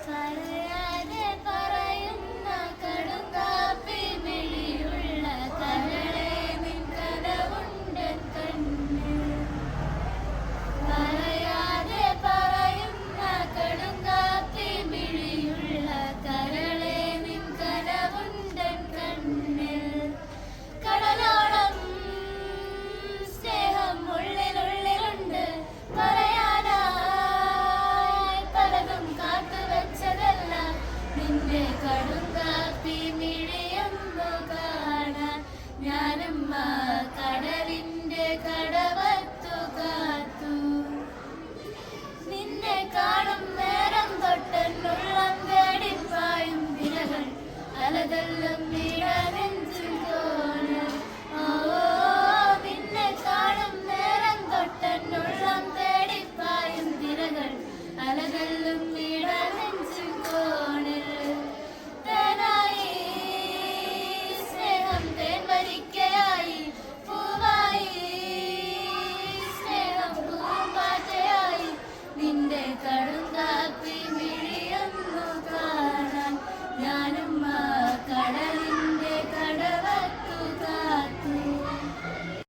പറയാതെ പറയുന്ന കടുങ്കാപ്പി മിഴിയുള്ള കരളെ നിൻ കനവുണ്ടൻ കണ്ണിൽ. പറയാതെ പറയുന്ന കടുങ്കാപ്പി മിഴിയുള്ള കരളെ നിൻ കനവുണ്ടൻ കണ്ണിൽ. കടലോളം സ്നേഹം ഉള്ളിലുള്ളിലുണ്ട്, പറയാനായി പലതും കാത്തുവച്ചതല്ല. നിന്റെ കടുങ്കാപ്പി മിഴിയൊന്നു കാണാൻ ഞാനും ആ കടലിന്റെ കടവത്ത്